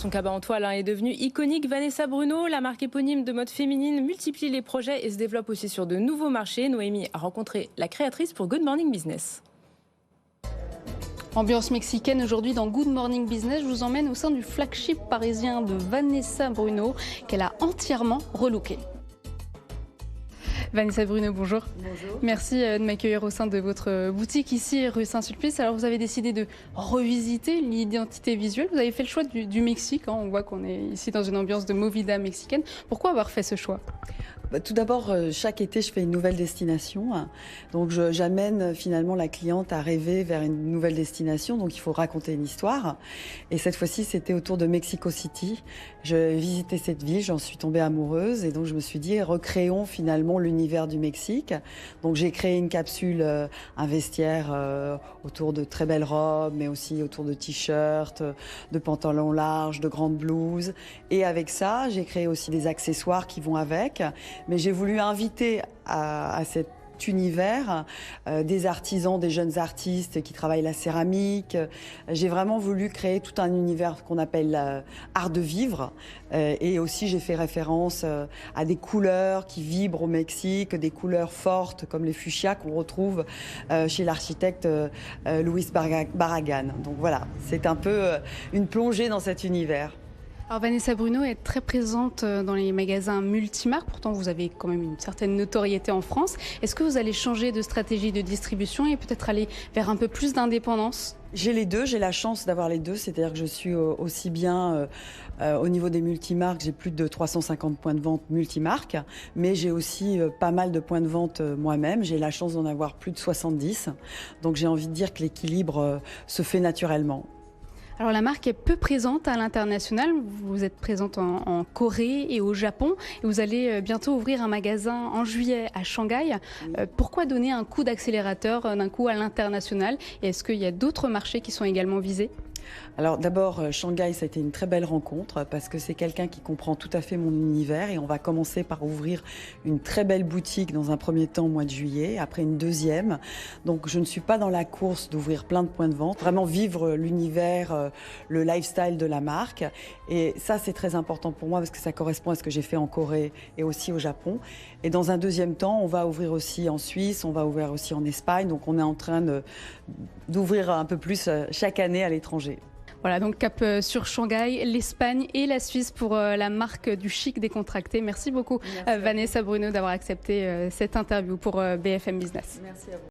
Son cabas en toile est devenu iconique. Vanessa Bruno, la marque éponyme de mode féminine, multiplie les projets et se développe aussi sur de nouveaux marchés. Noémie a rencontré la créatrice pour Good Morning Business. Ambiance mexicaine aujourd'hui dans Good Morning Business. Je vous emmène au sein du flagship parisien de Vanessa Bruno qu'elle a entièrement relooké. Vanessa Bruno, bonjour. Bonjour. Merci de m'accueillir au sein de votre boutique ici, rue Saint-Sulpice. Alors vous avez décidé de revisiter l'identité visuelle. Vous avez fait le choix du Mexique. On voit qu'on est ici dans une ambiance de movida mexicaine. Pourquoi avoir fait ce choix ? Tout d'abord, chaque été, je fais une nouvelle destination. Donc, j'amène finalement la cliente à rêver vers une nouvelle destination. Donc, il faut raconter une histoire. Et cette fois-ci, c'était autour de Mexico City. Je visitais cette ville, j'en suis tombée amoureuse. Et donc, je me suis dit, recréons finalement l'univers du Mexique. Donc, j'ai créé une capsule, un vestiaire autour de très belles robes, mais aussi autour de t-shirts, de pantalons larges, de grandes blouses. Et avec ça, j'ai créé aussi des accessoires qui vont avec. Mais j'ai voulu inviter à cet univers des artisans, des jeunes artistes qui travaillent la céramique. J'ai vraiment voulu créer tout un univers qu'on appelle art de vivre. Et aussi, j'ai fait référence à des couleurs qui vibrent au Mexique, des couleurs fortes comme les fuchsias qu'on retrouve chez l'architecte Luis Barragan. Donc voilà, c'est un peu une plongée dans cet univers. Alors Vanessa Bruno est très présente dans les magasins multimarques, pourtant vous avez quand même une certaine notoriété en France. Est-ce que vous allez changer de stratégie de distribution et peut-être aller vers un peu plus d'indépendance ? J'ai les deux, j'ai la chance d'avoir les deux, c'est-à-dire que je suis aussi bien au niveau des multimarques, j'ai plus de 350 points de vente multimarques, mais j'ai aussi pas mal de points de vente moi-même, j'ai la chance d'en avoir plus de 70, donc j'ai envie de dire que l'équilibre se fait naturellement. Alors la marque est peu présente à l'international, vous êtes présente en Corée et au Japon et vous allez bientôt ouvrir un magasin en juillet à Shanghai. Pourquoi donner un coup d'accélérateur d'un coup à l'international et est-ce qu'il y a d'autres marchés qui sont également visés ? Alors d'abord, Shanghai, ça a été une très belle rencontre parce que c'est quelqu'un qui comprend tout à fait mon univers et on va commencer par ouvrir une très belle boutique dans un premier temps au mois de juillet, après une deuxième. Donc je ne suis pas dans la course d'ouvrir plein de points de vente, vraiment vivre l'univers, le lifestyle de la marque. Et ça, c'est très important pour moi parce que ça correspond à ce que j'ai fait en Corée et aussi au Japon. Et dans un deuxième temps, on va ouvrir aussi en Suisse, on va ouvrir aussi en Espagne. Donc on est en train d'ouvrir un peu plus chaque année à l'étranger. Voilà, donc cap sur Shanghai, l'Espagne et la Suisse pour la marque du chic décontracté. Merci beaucoup Vanessa Bruno d'avoir accepté cette interview pour BFM Business. Merci à vous.